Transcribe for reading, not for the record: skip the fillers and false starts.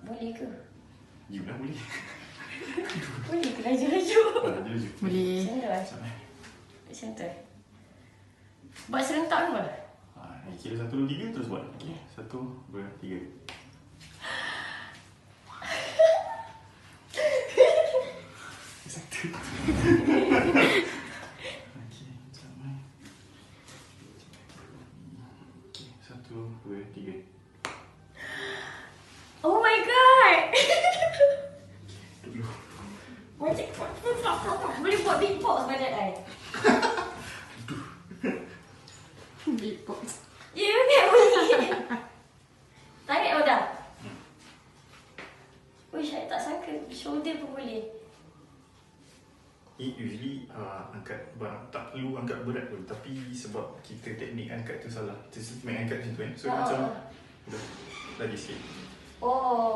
Boleh ke? You lah boleh. Boleh ke laju-laju? Laju-laju. Boleh. Macam tu. Macam tu. Buat serentak ke apa? Kira 1, 2, 3 terus buat. Okay. 1, 2, 3. Satu. Okey, sampai. Okey, 1, 2, 3. Oh my god! Dulu. Macam boleh buat beatbox pada I. Beatbox. Ya kan boleh. Tarik awak dah. Wish, I tak sangka shoulder pun boleh. Usually angkat barang tak perlu angkat berat pun, tapi sebab kita teknik angkat tu salah. Kita main angkat macam tu kan. So macam dah lagi sikit. Oh.